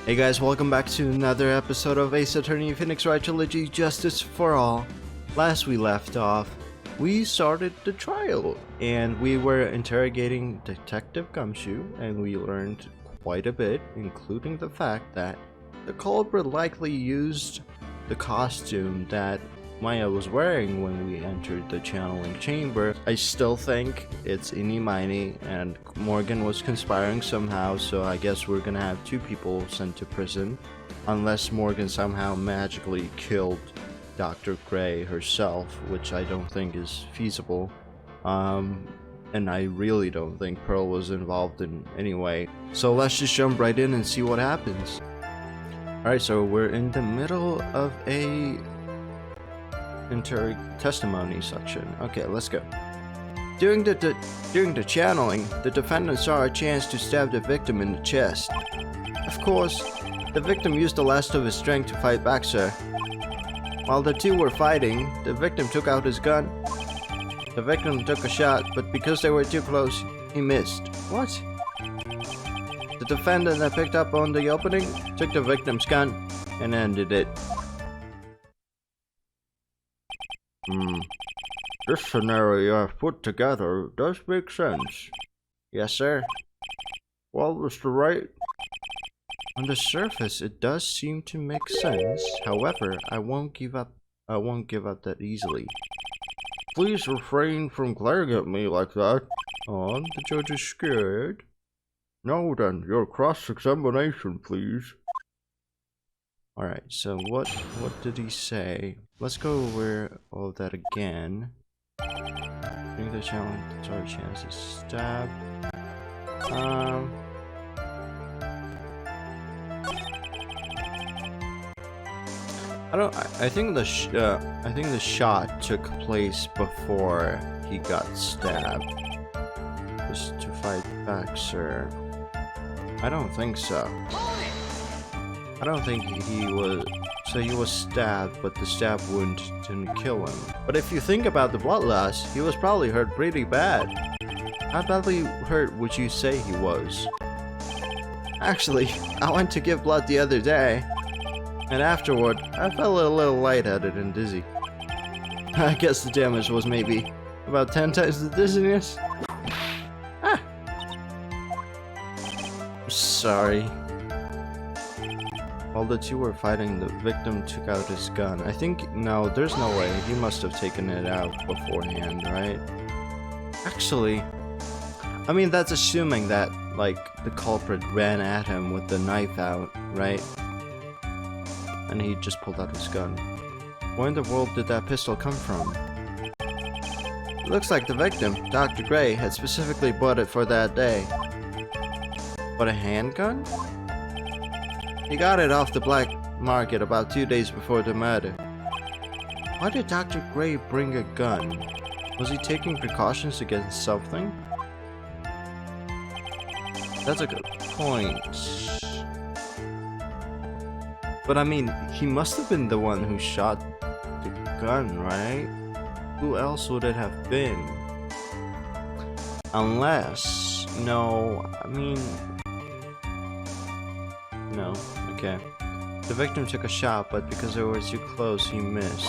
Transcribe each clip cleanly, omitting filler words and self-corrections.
Hey guys, welcome back to another episode of Attorney Phoenix Wright Trilogy Justice for All. Last we left off, we started the trial, and we were interrogating Detective Gumshoe, and we learned quite a bit, including the fact that the culprit likely used the costume that Maya was wearing when we entered the channeling chamber. I still think it's Eeny Miny and Morgan was conspiring somehow, so I guess we're gonna have two people sent to prison unless Morgan somehow magically killed Dr. Gray herself, which I don't think is feasible. And I really don't think Pearl was involved in any way. So let's just jump right in and see what happens. Alright, so we're in the middle of a testimony section. Okay, let's go. During the channeling, the defendant saw a chance to stab the victim in the chest. Of course, the victim used the last of his strength to fight back, sir. While the two were fighting, the victim took out his gun. The victim took a shot, but because they were too close, he missed. What? The defendant that picked up on the opening took the victim's gun and ended it. This scenario you have put together does make sense. Yes, sir. Well, Mr. Wright, on the surface, it does seem to make sense. However, I won't give up that easily. Please refrain from glaring at me like that. Oh, the judge is scared. No, then, your cross-examination, please. Alright, so what did he say? Let's go over all of that again. I think the challenge, that's our chance to stab. I think the shot took place before he got stabbed. Just to fight back, sir. I don't think so. I don't think he was. So he was stabbed, but the stab wound didn't kill him. But if you think about the blood loss, he was probably hurt pretty bad. How badly hurt would you say he was? Actually, I went to give blood the other day, and afterward, I felt a little lightheaded and dizzy. I guess the damage was maybe about 10 times the dizziness. Ah. Sorry. While the two were fighting, the victim took out his gun. I think, no, there's no way. He must have taken it out beforehand, right? Actually, I mean, that's assuming that, like, the culprit ran at him with the knife out, right? And he just pulled out his gun. Where in the world did that pistol come from? It looks like the victim, Dr. Gray, had specifically bought it for that day. But a handgun? He got it off the black market about 2 days before the murder. Why did Dr. Gray bring a gun? Was he taking precautions against something? That's a good point. But I mean, he must have been the one who shot the gun, right? Who else would it have been? Unless... no, I mean... no, okay. The victim took a shot, but because they were too close, he missed.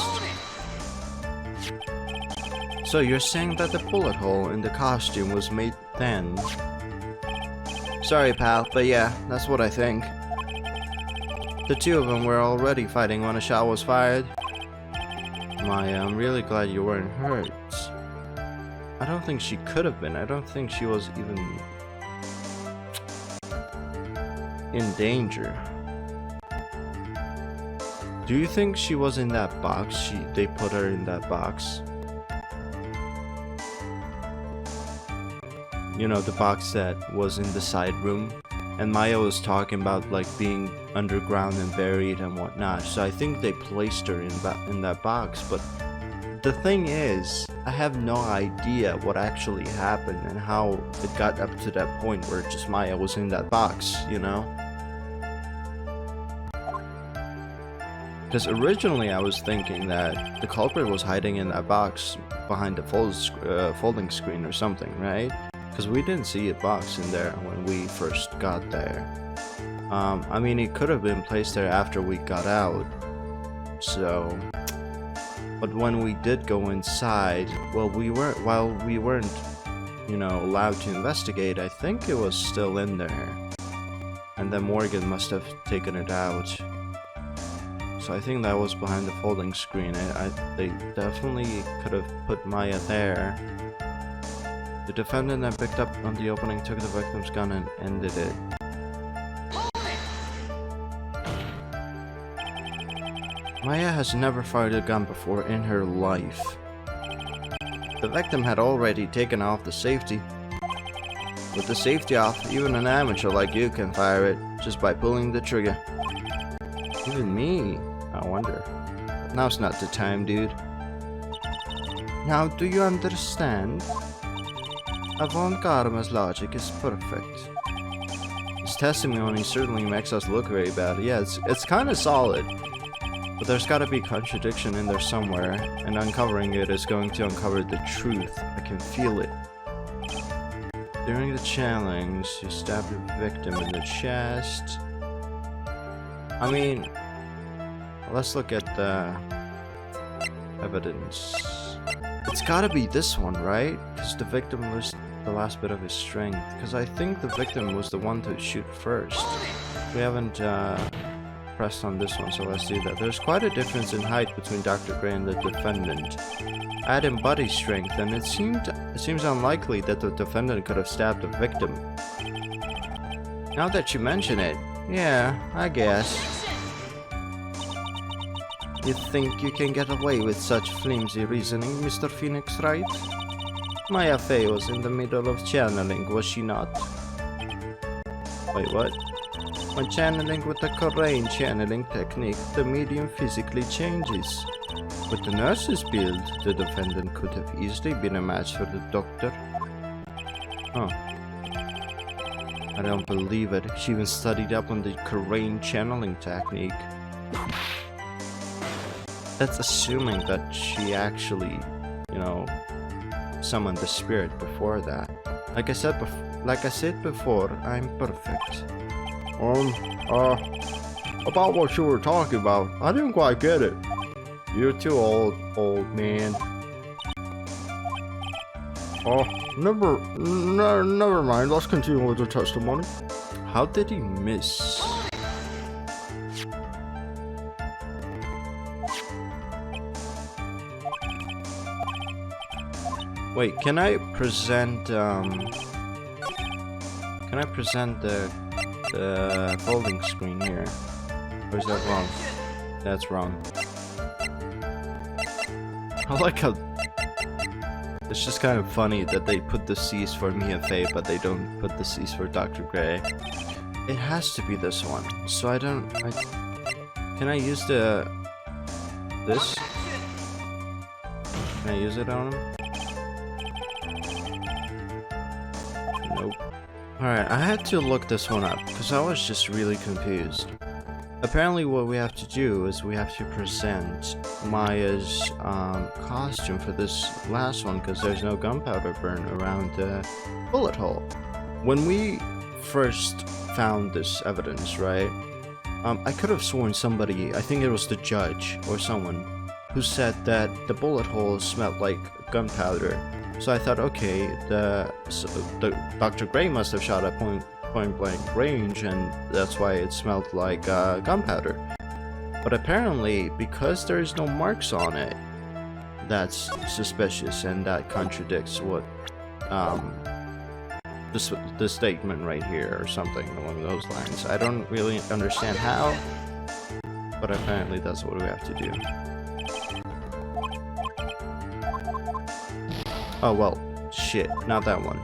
So you're saying that the bullet hole in the costume was made then? Sorry, pal, but yeah, that's what I think. The two of them were already fighting when a shot was fired. Maya, I'm really glad you weren't hurt. I don't think she could have been. I don't think she was even in danger. Do you think she was in that box? They put her in that box. You know, the box that was in the side room. And Maya was talking about like being underground and buried and whatnot. So I think they placed her in that box. But the thing is, I have no idea what actually happened and how it got up to that point where just Maya was in that box, you know? Because originally I was thinking that the culprit was hiding in that box behind the folding screen or something, right? Because we didn't see a box in there when we first got there. I mean, it could have been placed there after we got out. So, but when we did go inside, well, while we weren't, you know, allowed to investigate, I think it was still in there. And then Morgan must have taken it out. So I think that was behind the folding screen. They definitely could have put Maya there. The defendant then picked up on the opening, took the victim's gun and ended it. Maya has never fired a gun before in her life. The victim had already taken off the safety. With the safety off, even an amateur like you can fire it just by pulling the trigger. Even me, I wonder. But now's not the time, dude. Now, do you understand? Avant-Garde's logic is perfect. His testimony certainly makes us look very bad. Yeah, it's kind of solid. But there's gotta be contradiction in there somewhere, and uncovering it is going to uncover the truth. I can feel it. During the challenge, you stab your victim in the chest. I mean, let's look at the evidence. It's gotta be this one, right? Because the victim lost the last bit of his strength. Because I think the victim was the one to shoot first. We haven't pressed on this one, so let's do that. There's quite a difference in height between Dr. Gray and the defendant. Add in body strength, and it seems unlikely that the defendant could have stabbed the victim. Now that you mention it, yeah, I guess. You think you can get away with such flimsy reasoning, Mr. Phoenix Wright? Maya Fey was in the middle of channeling, was she not? Wait, what? When channeling with the Korean channeling technique, the medium physically changes. With the nurse's build, the defendant could have easily been a match for the doctor. Huh. I don't believe it. She even studied up on the Korean channeling technique. That's assuming that she actually, you know, summoned the spirit before that. Like I said before, I'm perfect. About what you were talking about, I didn't quite get it. You're too old man. Never mind. Let's continue with the testimony. How did he miss? Wait, can I present the folding screen here? Or is that wrong? That's wrong. I like how it's just kind of funny that they put the C's for Mia Fey, but they don't put the C's for Dr. Gray. It has to be this one. So can I use this? Can I use it on him? Nope. Alright, I had to look this one up because I was just really confused. Apparently what we have to do is we have to present Maya's costume for this last one because there's no gunpowder burn around the bullet hole. When we first found this evidence, right, I could have sworn somebody, I think it was the judge or someone, who said that the bullet hole smelled like gunpowder. So I thought, okay, the Dr. Gray must have shot at point blank range, and that's why it smelled like gunpowder. But apparently, because there's no marks on it, that's suspicious, and that contradicts what the statement right here, or something along those lines. I don't really understand how, but apparently that's what we have to do. Oh well, shit, not that one,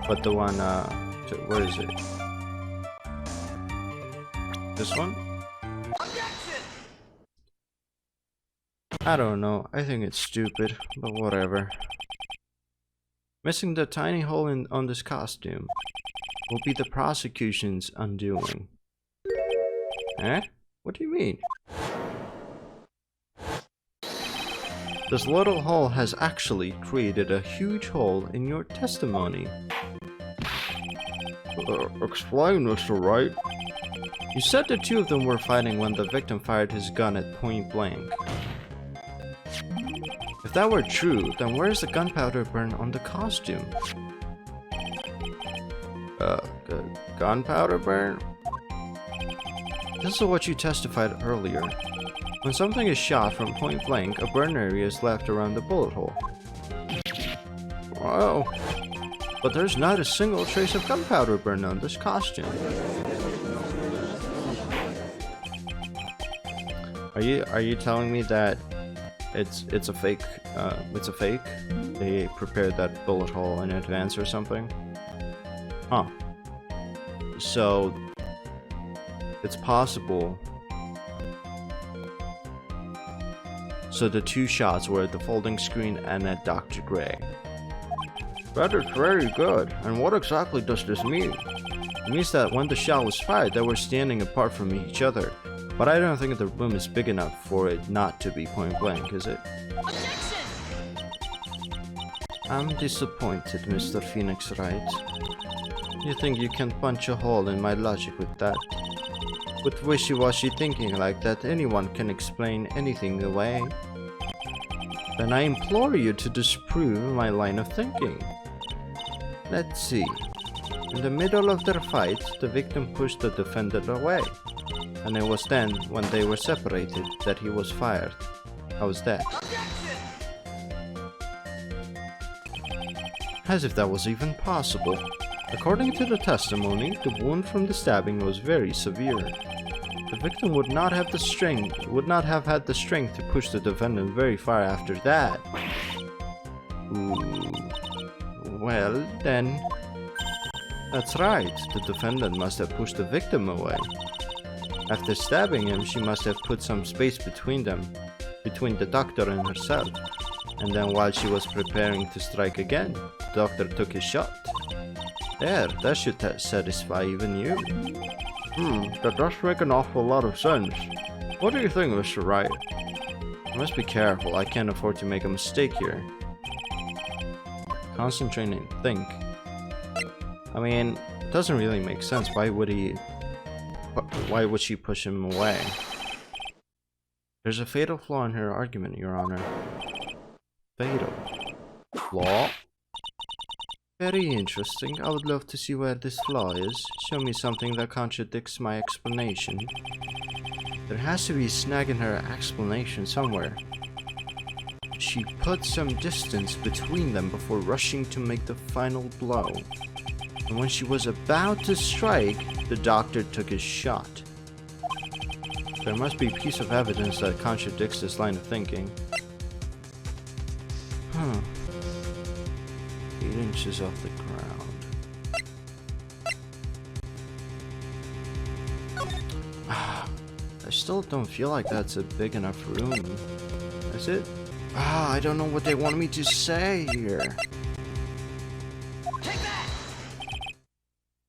but the one, where is it? This one? I don't know, I think it's stupid, but whatever. Missing the tiny hole on this costume will be the prosecution's undoing. Eh? What do you mean? This little hole has actually created a huge hole in your testimony. Explain, Mr. Wright. You said the two of them were fighting when the victim fired his gun at point blank. If that were true, then where's the gunpowder burn on the costume? Gunpowder burn? This is what you testified earlier. When something is shot from point blank, a burn area is left around the bullet hole. Wow. But there's not a single trace of gunpowder burn on this costume. Are you telling me that it's a fake? It's a fake? They prepared that bullet hole in advance or something? Huh. So it's possible. So the two shots were at the folding screen and at Dr. Gray. That is very good. And what exactly does this mean? It means that when the shot was fired, they were standing apart from each other. But I don't think the room is big enough for it not to be point blank, is it? I'm disappointed, Mr. Phoenix Wright. You think you can punch a hole in my logic with that? With wishy-washy thinking like that, anyone can explain anything away. Then I implore you to disprove my line of thinking. Let's see. In the middle of their fight, the victim pushed the defendant away. And it was then, when they were separated, that he was fired. How is that? As if that was even possible. According to the testimony, the wound from the stabbing was very severe. The victim would not have had the strength to push the defendant very far after that. Ooh. Well, then... That's right, the defendant must have pushed the victim away. After stabbing him, she must have put some space between them, between the doctor and herself. And then while she was preparing to strike again, the doctor took his shot. There, that should satisfy even you. That does make an awful lot of sense. What do you think, Mr. Wright? I must be careful, I can't afford to make a mistake here. Concentrate and think. I mean, it doesn't really make sense. Why would she push him away? There's a fatal flaw in her argument, Your Honor. Fatal flaw? Very interesting. I would love to see where this flaw is. Show me something that contradicts my explanation. There has to be a snag in her explanation somewhere. She put some distance between them before rushing to make the final blow. And when she was about to strike, the doctor took his shot. There must be a piece of evidence that contradicts this line of thinking. 8 inches off the ground. I still don't feel like that's a big enough room. Is it? I don't know what they want me to say here.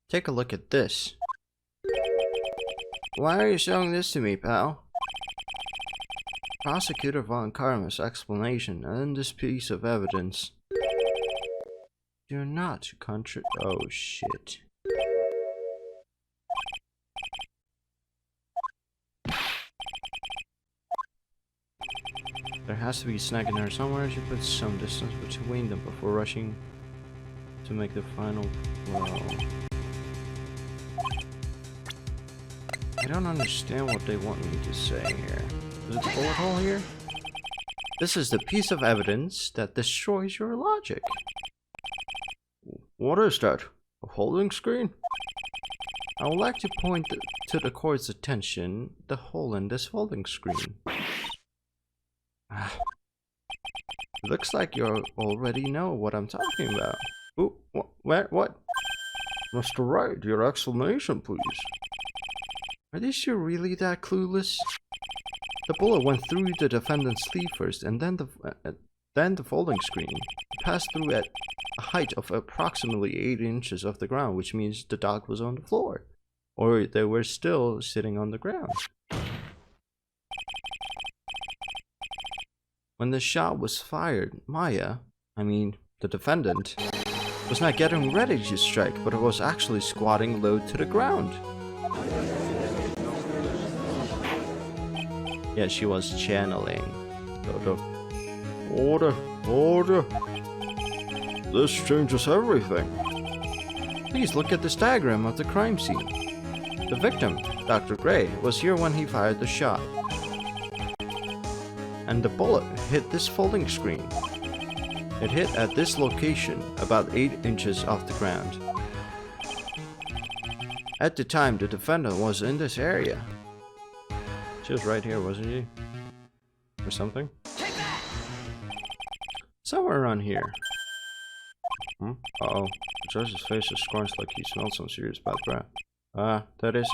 Take a look at this. Why are you showing this to me, pal? Prosecutor Von Karma's explanation and this piece of evidence. You're not oh shit. There has to be a snag in her somewhere. She puts some distance between them before rushing to make the final blow. I don't understand what they want me to say here. Is it the bullet hole here? This is the piece of evidence that destroys your logic. What is that? A folding screen? I would like to point to the court's attention the hole in this folding screen. Looks like you already know what I'm talking about. Ooh, what? Mr. Wright, your explanation, please. Are they sure really that clueless? The bullet went through the defendant's sleeve first, and then the folding screen. It passed through at a height of approximately 8 inches off the ground, which means the dog was on the floor, or they were still sitting on the ground. When the shot was fired, Maya, the defendant, was not getting ready to strike, but was actually squatting low to the ground. Yeah, she was channeling. Order, order. This changes everything. Please look at this diagram of the crime scene. The victim, Dr. Gray, was here when he fired the shot. And the bullet hit this folding screen. It hit at this location, about 8 inches off the ground. At the time, the defendant was in this area. She was right here, wasn't she? Or something? Somewhere around here. Uh-oh. The judge's face is scrunched like he smelled some serious bad breath. That is,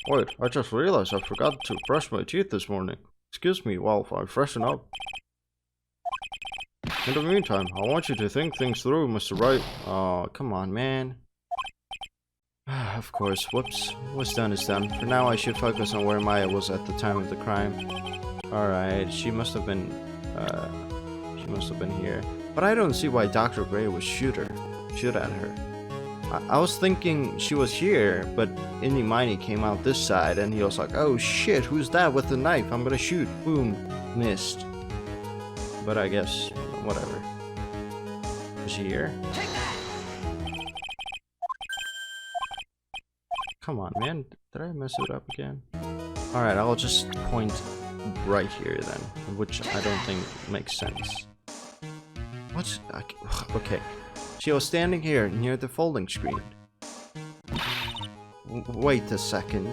wait, I just realized I forgot to brush my teeth this morning. Excuse me while I freshen up. In the meantime, I want you to think things through, Mr. Wright. Oh, come on, man. Of course, whoops. What's done is done. For now, I should focus on where Maya was at the time of the crime. Alright, she must have been here. But I don't see why Dr. Gray would shoot at her. I was thinking she was here, but Indy Miney came out this side and he was like, oh shit, who's that with the knife? I'm gonna shoot. Boom. Missed. But I guess, whatever. Is she here? Come on, man. Did I mess it up again? Alright, I'll just point right here then, which I don't think makes sense. What's... okay. She was standing here near the folding screen. Wait a second.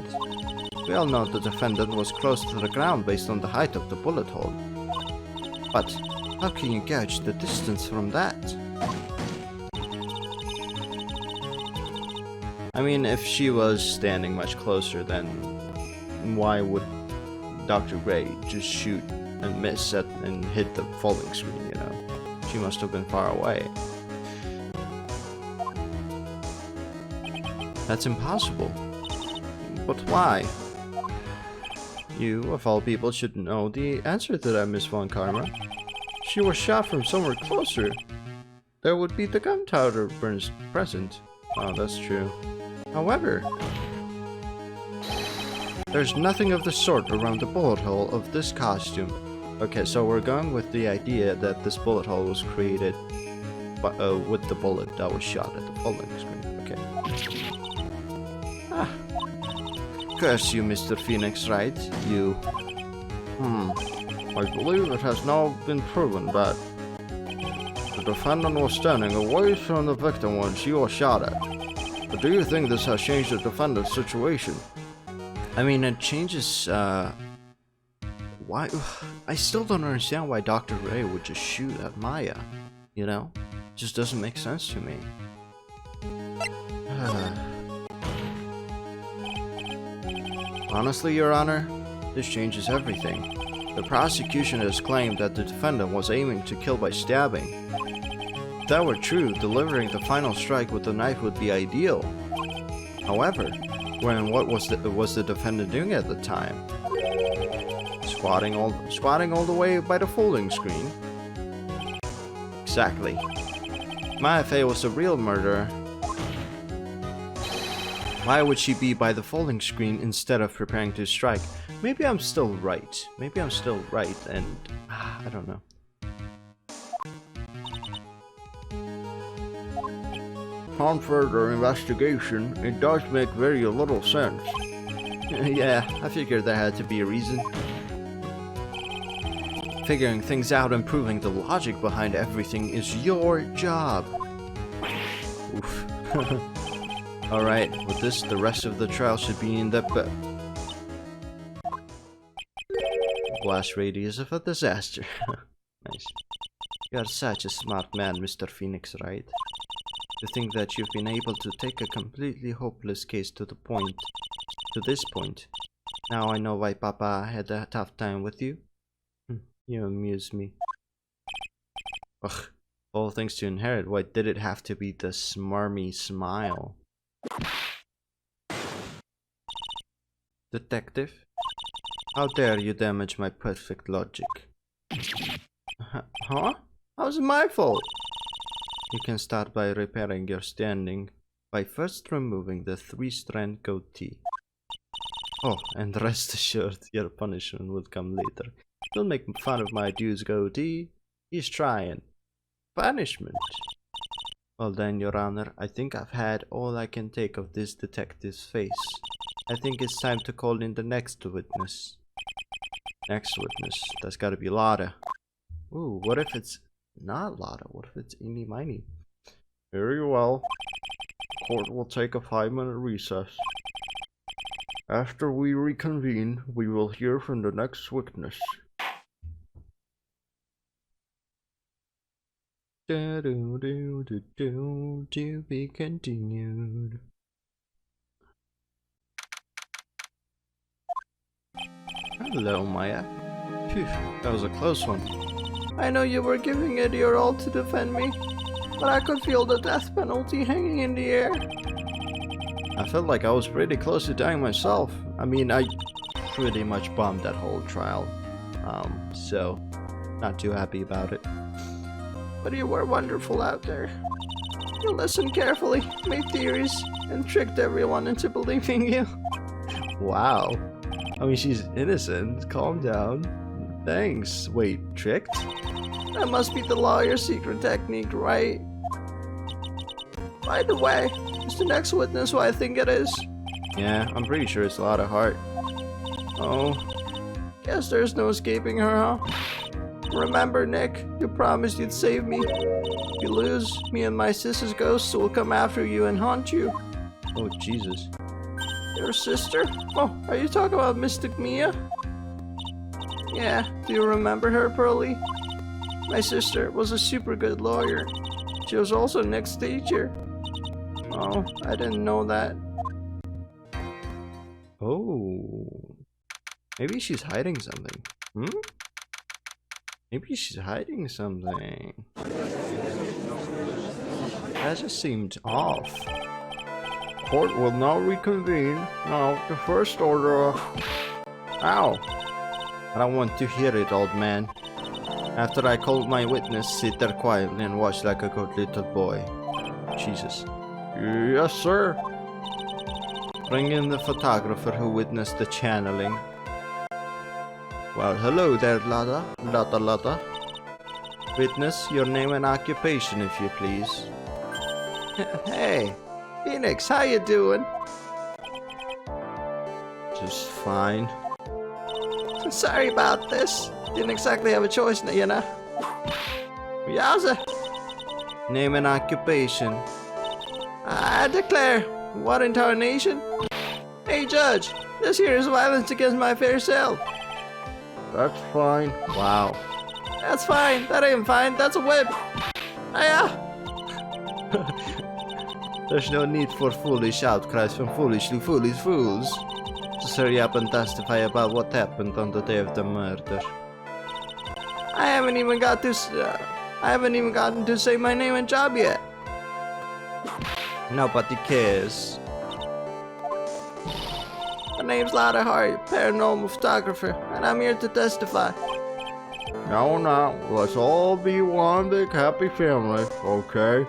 We all know the defendant was close to the ground based on the height of the bullet hole. But how can you gauge the distance from that? I mean, if she was standing much closer, then why would Dr. Gray just shoot and miss and hit the folding screen, you know? She must have been far away. That's impossible. But why? You, of all people, should know the answer to that, Miss Von Karma. She was shot from somewhere closer. There would be the gunpowder burns present. Oh, that's true. However, there's nothing of the sort around the bullet hole of this costume. Okay, so we're going with the idea that this bullet hole was created by, with the bullet that was shot at the folding screen. Okay. Ah. Curse you, Mr. Phoenix Wright. You... I believe it has now been proven that the defendant was standing away from the victim when she was shot at. But do you think this has changed the defendant's situation? I mean, it changes, why? I still don't understand why Dr. Gray would just shoot at Maya, you know? It just doesn't make sense to me. Honestly, Your Honor, this changes everything. The prosecution has claimed that the defendant was aiming to kill by stabbing. If that were true, delivering the final strike with the knife would be ideal. However, what was the defendant doing at the time? Squatting all the way by the folding screen? Exactly. Maya Fey was the real murderer. Why would she be by the folding screen instead of preparing to strike? Maybe I'm still right. Maybe I'm still right, and I don't know. On further investigation, it does make very little sense. Yeah, I figured there had to be a reason. Figuring things out and proving the logic behind everything is your job. Oof. Alright, with this, the rest of the trial should be in depth. Blast radius of a disaster. Nice. You are such a smart man, Mr. Phoenix Wright. To think that you've been able to take a completely hopeless case to this point. Now I know why Papa had a tough time with you. You amuse me. Ugh, all things to inherit, why did it have to be the smarmy smile? Detective? How dare you damage my perfect logic? Huh? How's it my fault? You can start by repairing your standing by first removing the 3-strand goatee. Oh, and rest assured, your punishment will come later. Don't make fun of my dude's goatee. He's trying. Punishment? Well then, Your Honor, I think I've had all I can take of this detective's face. I think it's time to call in the next witness. Next witness? That's gotta be Lotta. Ooh, what if it's not Lotta? What if it's Eeny Miny? Very well. Court will take a 5-minute recess. After we reconvene, we will hear from the next witness. To be continued. Hello, Maya. Phew, that was a close one. I know you were giving it your all to defend me, but I could feel the death penalty hanging in the air. I felt like I was pretty close to dying myself. I mean, I pretty much bombed that whole trial. So, not too happy about it. But you were wonderful out there. You listened carefully, made theories, and tricked everyone into believing you. Wow. I mean, she's innocent. Calm down. Thanks. Wait, tricked? That must be the lawyer's secret technique, right? By the way, is the next witness who I think it is? Yeah, I'm pretty sure it's Lotta Hart. Oh, guess there's no escaping her, huh? Remember, Nick, you promised you'd save me. If you lose, me and my sister's ghosts will come after you and haunt you. Oh, Jesus. Your sister? Oh, are you talking about Mystic Mia? Yeah, do you remember her, Pearlie? My sister was a super good lawyer. She was also Nick's teacher. Oh, I didn't know that. Oh. Maybe she's hiding something. Hmm? Maybe she's hiding something. That just seemed off. Court will now reconvene. Now, the first order of... Ow! I don't want to hear it, old man. After I called my witness, sit there quietly and watch like a good little boy. Jesus. Yes, sir. Bring in the photographer who witnessed the channeling. Well, hello there, Lotta. Lotta. Witness, your name and occupation, if you please. Hey, Phoenix, how you doing? Just fine. Sorry about this. Didn't exactly have a choice, you know. Yowza. Name and occupation. I declare. What in tarnation? Hey, Judge, this here is violence against my fair self. That's fine. Wow. That's fine. That ain't fine. That's a whip. Hiya. There's no need for foolish outcries from foolishly foolish fools. Just hurry up and testify about what happened on the day of the murder. I haven't even gotten to say my name and job yet. Nobody cares. My name's Lotta Hart, paranormal photographer, and I'm here to testify. No, let's all be one big happy family, okay?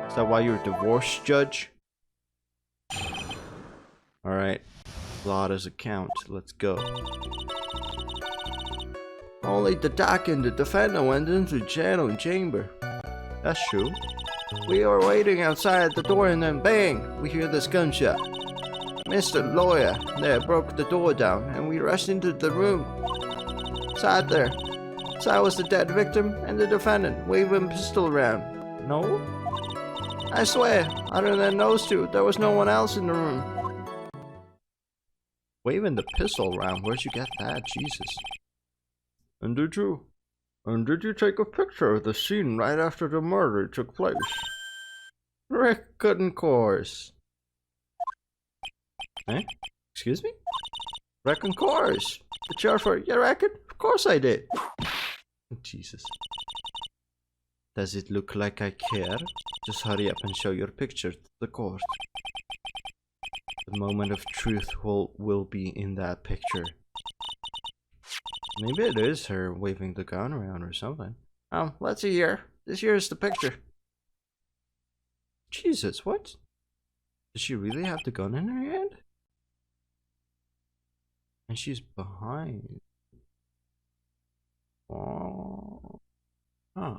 Is that why you're divorced, Judge? Alright, Lotta's account, let's go. Only the doc and the defendant went into the jail chamber. That's true. We were waiting outside the door and then bang, we hear this gunshot. Mr. Lawyer there broke the door down and we rushed into the room. Sat there. Side was the dead victim and the defendant waving a pistol around. No? I swear, other than those two, there was no one else in the room. Waving the pistol around? Where'd you get that? Jesus. And did you take a picture of the scene right after the murder took place? Reckon course. Eh? Excuse me? Reckon course. The chair for you reckon? Of course I did. Jesus. Does it look like I care? Just hurry up and show your picture to the court. The moment of truth will be in that picture. Maybe it is her waving the gun around or something. Let's see here. This here is the picture. Jesus, what? Does she really have the gun in her hand? And she's behind. Oh. Huh.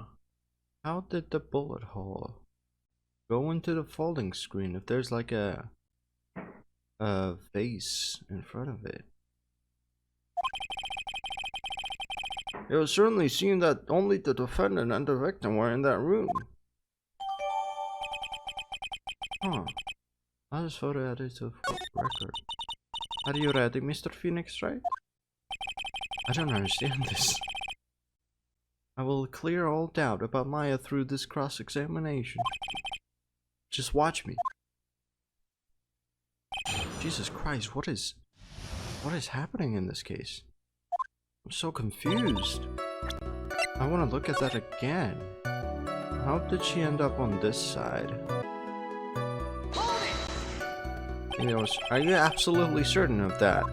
How did the bullet hole go into the folding screen if there's like a vase in front of it? It would certainly seem that only the defendant and the victim were in that room. Huh. I'll just photo edit to record. Are you ready, Mr. Phoenix Wright? I don't understand this. I will clear all doubt about Maya through this cross-examination. Just watch me. Jesus Christ, what is happening in this case? I'm so confused. I want to look at that again. How did she end up on this side? Are you absolutely certain of that?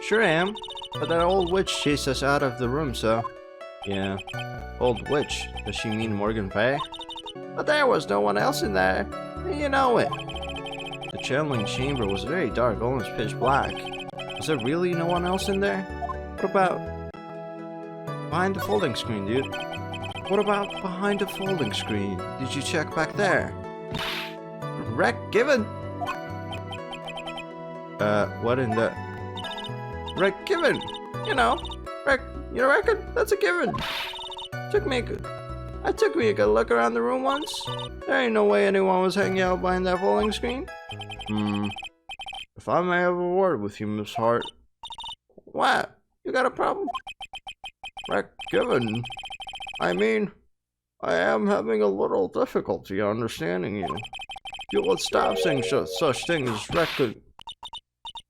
Sure am, but that old witch chased us out of the room, so... Yeah, old witch. Does she mean Morgan Fay? But there was no one else in there. You know it. The channeling chamber was very dark, almost pitch black. Was there really no one else in there? What about... behind the folding screen, dude? What about behind the folding screen? Did you check back there? Wreck given? What in the... Wreck given? You know, wreck, you reckon? That's a given. Took me a good look around the room once. There ain't no way anyone was hanging out behind that folding screen. If I may have a word with you, Miss Hart. What? You got a problem? Wreck given? I mean, I am having a little difficulty understanding you. You would stop saying such things as record.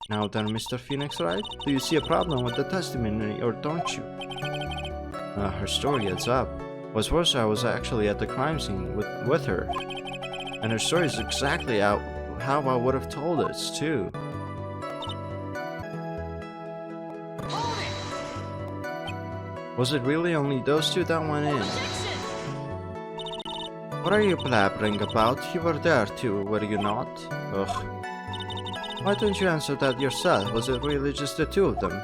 Now then, Mr. Phoenix Wright, do you see a problem with the testimony, or don't you? Her story adds up. What's worse, I was actually at the crime scene with her. And her story is exactly how I would have told it, too. Was it really only those two that went in? What are you blabbering about? You were there too, were you not? Ugh. Why don't you answer that yourself? Was it really just the two of them?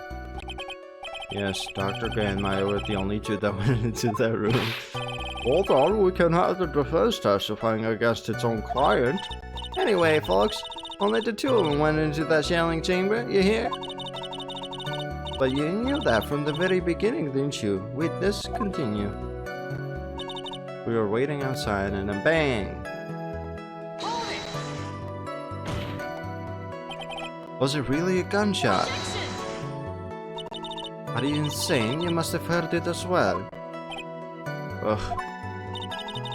Yes, Dr. Gray and Maya were the only two that went into that room. Hold on, we can have the defense testifying against its own client. Anyway, folks, only the two of them went into that channeling chamber, you hear? But you knew that from the very beginning, didn't you? Witness, continue. We were waiting outside and then bang! Was it really a gunshot? Are you insane? You must have heard it as well. Ugh.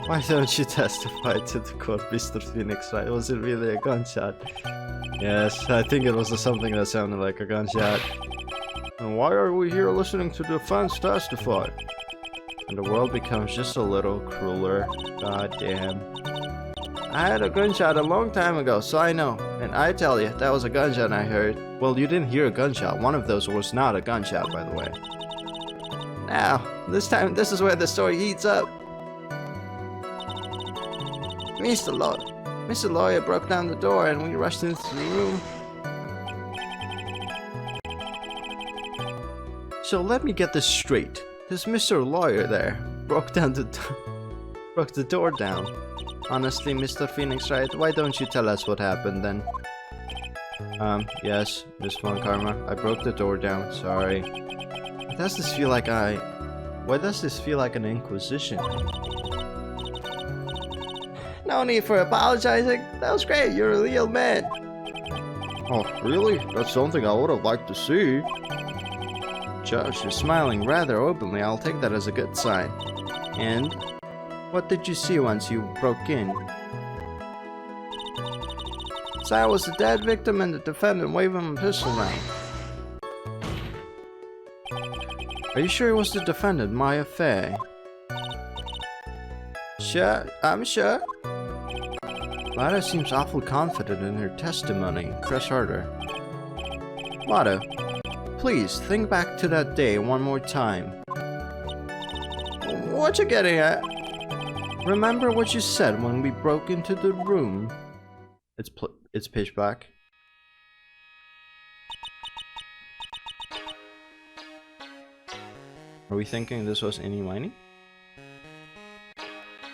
Why don't you testify to the court, Mr. Phoenix Wright? Was it really a gunshot? Yes, I think it was something that sounded like a gunshot. And why are we here listening to the defense testify? And the world becomes just a little crueler. God damn. I had a gunshot a long time ago, so I know. And I tell you, that was a gunshot I heard. Well, you didn't hear a gunshot. One of those was not a gunshot, by the way. Now, this is where the story heats up. Mr. Lawyer broke down the door and we rushed into the room. So let me get this straight. This Mr. Lawyer there broke the door down. Honestly, Mr. Phoenix Wright, why don't you tell us what happened then? Yes, Miss Von Karma, I broke the door down, sorry. Why does this feel like an inquisition? No need for apologizing. That was great, you're a real man. Oh, really? That's something I would have liked to see. Judge, you're smiling rather openly. I'll take that as a good sign. And what did you see once you broke in? So I was the dead victim and the defendant waving a pistol around. Are you sure it was the defendant, Maya Fay? Sure, I'm sure. Lada seems awful confident in her testimony. Press harder. Lada, please think back to that day one more time. What you getting at? Remember what you said when we broke into the room. It's pitch black. Are we thinking this was any miny?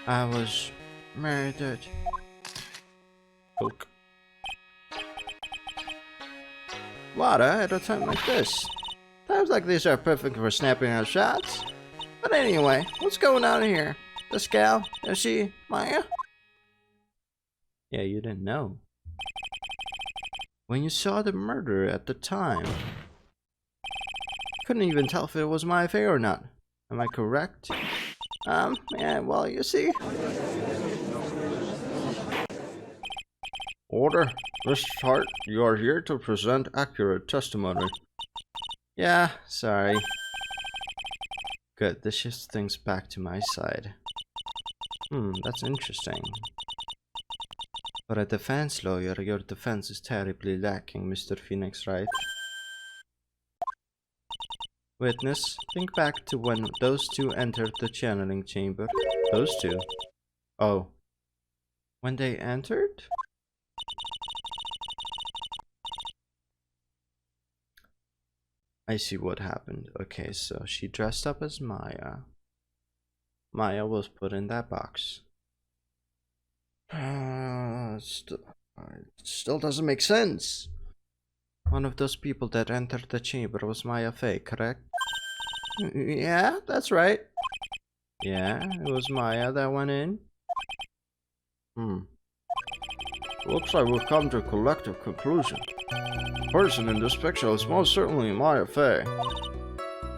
I was murdered. Poke. Water at a time like this. Times like these are perfect for snapping our shots. But anyway, what's going on here? This gal, is she Maya? Yeah, you didn't know. When you saw the murder at the time, couldn't even tell if it was my affair or not. Am I correct? Yeah, well, you see. Order. Miss Hart, you are here to present accurate testimony. Yeah, sorry. Good, this shifts things back to my side. That's interesting. For a defense lawyer, your defense is terribly lacking, Mr. Phoenix Wright. Witness, think back to when those two entered the channeling chamber. Those two? Oh. When they entered? I see what happened. Okay, so she dressed up as Maya. Maya was put in that box. Still doesn't make sense. One of those people that entered the chamber was Maya Fey, correct? Yeah, that's right. Yeah, it was Maya that went in. Looks like we've come to a collective conclusion. The person in this picture is most certainly Maya Fey.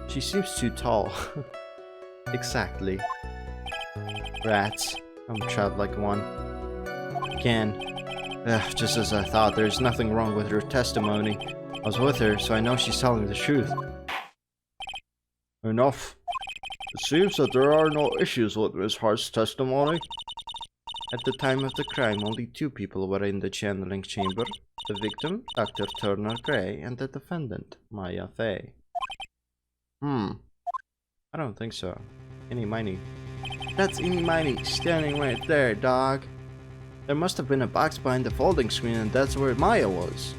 She seems too tall. Exactly. Rats. I'm trapped like one. Again. Just as I thought, there's nothing wrong with her testimony. I was with her, so I know she's telling the truth. Enough. It seems that there are no issues with Miss Hart's testimony. At the time of the crime, only two people were in the channeling chamber. The victim, Dr. Turner Gray, and the defendant, Maya Fey. I don't think so. Eeny miny. That's eeny miny, standing right there, dog. There must have been a box behind the folding screen, and that's where Maya was.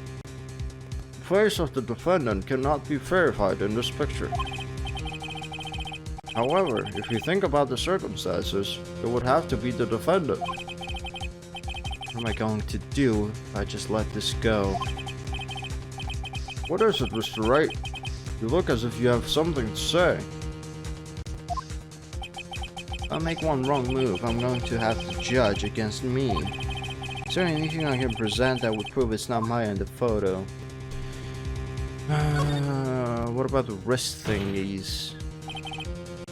The face of the defendant cannot be verified in this picture. However, if you think about the circumstances, it would have to be the defendant. What am I going to do if I just let this go? What is it, Mr. Wright? You look as if you have something to say. If I make one wrong move, I'm going to have the judge against me. Is there anything I can present that would prove it's not Maya in the photo? What about the wrist thingies?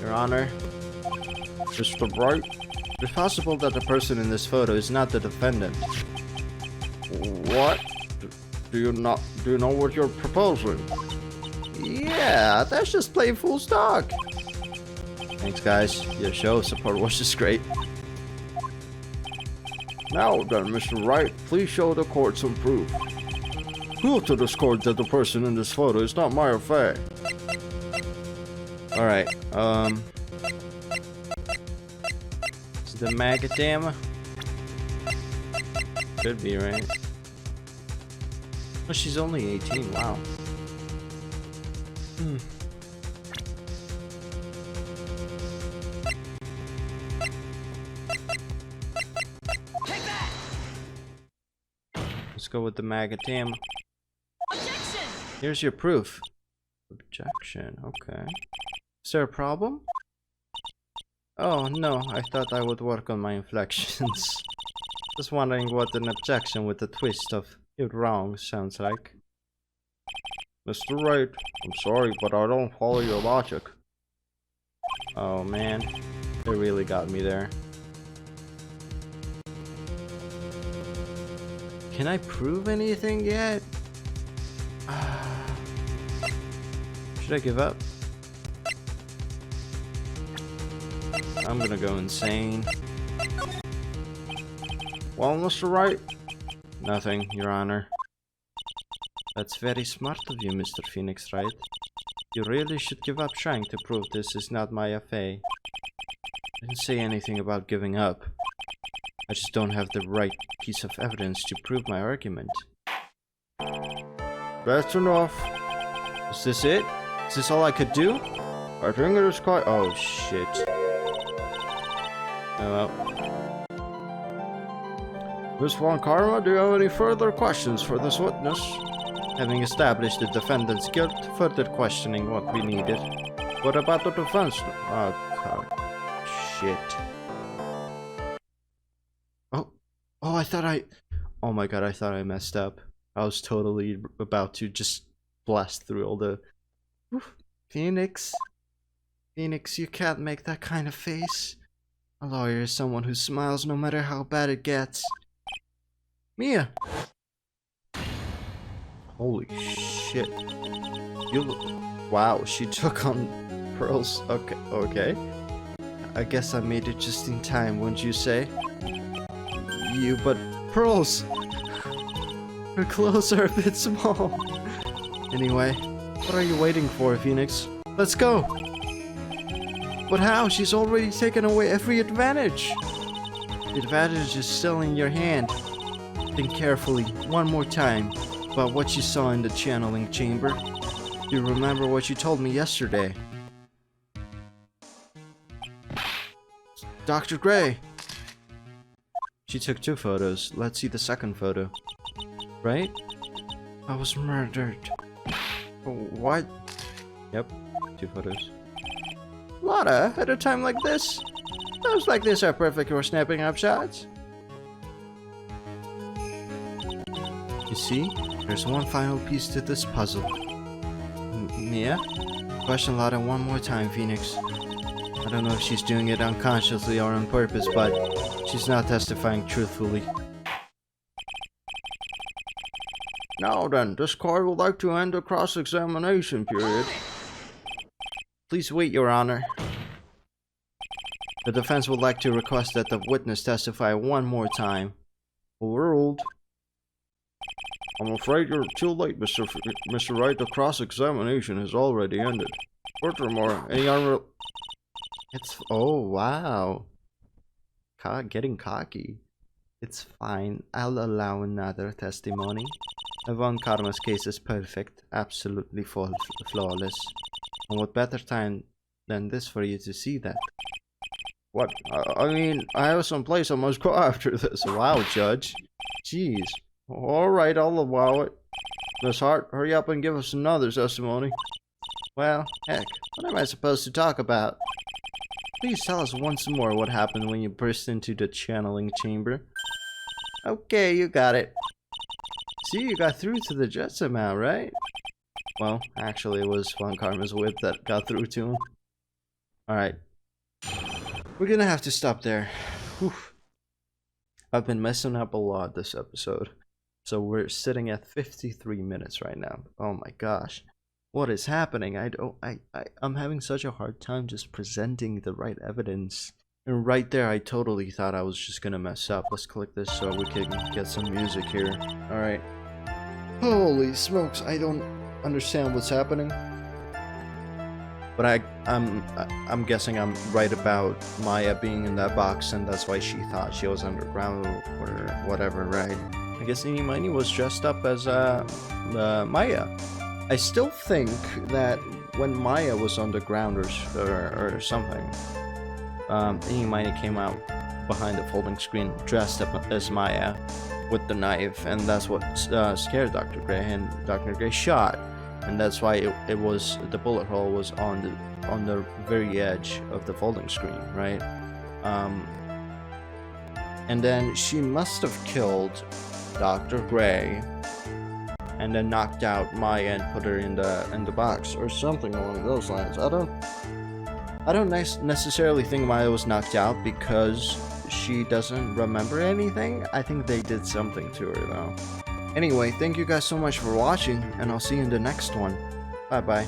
Your Honor? Mr. Wright? It's possible that the person in this photo is not the defendant. What? Do you know what you're proposing? Yeah, that's just plain fool stock. Thanks, guys. Your show of support was just great. Now then, Mr. Wright, please show the court some proof. Prove to this court that the person in this photo is not Maya Fey. Alright, is the macadam? Could be, right? Oh, she's only 18, wow. Let's go with the macadam. Objection! Here's your proof. Objection, okay. Is there a problem? Oh, no, I thought I would work on my inflections. Just wondering what an objection with a twist of "you're wrong" sounds like. Mr. Wright, I'm sorry, but I don't follow your logic. Oh man, they really got me there. Can I prove anything yet? Should I give up? I'm gonna go insane. Well, Mr. Wright? Nothing, Your Honor. That's very smart of you, Mr. Phoenix Wright. You really should give up trying to prove this is not Maya Fey. I didn't say anything about giving up. I just don't have the right piece of evidence to prove my argument. That's enough. Is this it? Is this all I could do? I think it is quite. Oh shit. Oh well. Miss Von Karma, do you have any further questions for this witness? Having established the defendant's guilt, further questioning what we needed. What about the defense? Oh god. Shit. Oh, I thought I... Oh my god, I thought I messed up. I was totally about to just blast through all the... Oof. Phoenix? Phoenix, you can't make that kind of face. A lawyer is someone who smiles no matter how bad it gets. Mia! Holy shit. Wow, she took on Pearl's... Okay. I guess I made it just in time, wouldn't you say? But Pearl's... Her clothes are a bit small. Anyway, what are you waiting for, Phoenix? Let's go! But how? She's already taken away every advantage! The advantage is still in your hand. Think carefully, one more time, about what you saw in the channeling chamber. Do you remember what you told me yesterday? Dr. Gray! She took 2 photos. Let's see the second photo. Right? I was murdered. What? Yep, 2 photos. Lotta, at a time like this? Times like this are perfect for snapping up shots. You see? There's one final piece to this puzzle. Mia? Question Lotta one more time, Phoenix. I don't know if she's doing it unconsciously or on purpose, but she's not testifying truthfully. Now then, this court would like to end the cross-examination period. Please wait, Your Honor. The defense would like to request that the witness testify one more time. Overruled. I'm afraid you're too late, Mr. Wright. The cross-examination has already ended. Furthermore, any other... It's... Oh, wow. Getting cocky. It's fine. I'll allow another testimony. Von Karma's case is perfect. Absolutely flawless. And what better time than this for you to see that? What? I mean, I have some place I must go after this. Wow, Judge. Jeez. Alright, I'll allow it. Miss Hart, hurry up and give us another testimony. Well, heck, what am I supposed to talk about? Please tell us once more what happened when you burst into the channeling chamber. Okay, you got it. See, you got through to the judge somehow, right? Well, actually it was Von Karma's whip that got through to him. Alright. We're gonna have to stop there. Whew. I've been messing up a lot this episode. So we're sitting at 53 minutes right now. Oh my gosh. What is happening? I'm having such a hard time just presenting the right evidence. And right there, I totally thought I was just gonna mess up. Let's click this so we can get some music here. Alright. Holy smokes, I don't understand what's happening. But I'm guessing I'm right about Maya being in that box, and that's why she thought she was underground or whatever, right? I guess Eeny Miny was dressed up as Maya. I still think that when Maya was underground or something, Eeny Miny came out behind the folding screen dressed up as Maya with the knife, and that's what scared Dr. Gray, and Dr. Gray shot, and that's why it was the bullet hole was on the very edge of the folding screen, right? And then she must have killed Dr. Gray and then knocked out Maya and put her in the box or something along those lines. I don't necessarily think Maya was knocked out because she doesn't remember anything. I think they did something to her though. Anyway, thank you guys so much for watching, and I'll see you in the next one. Bye bye.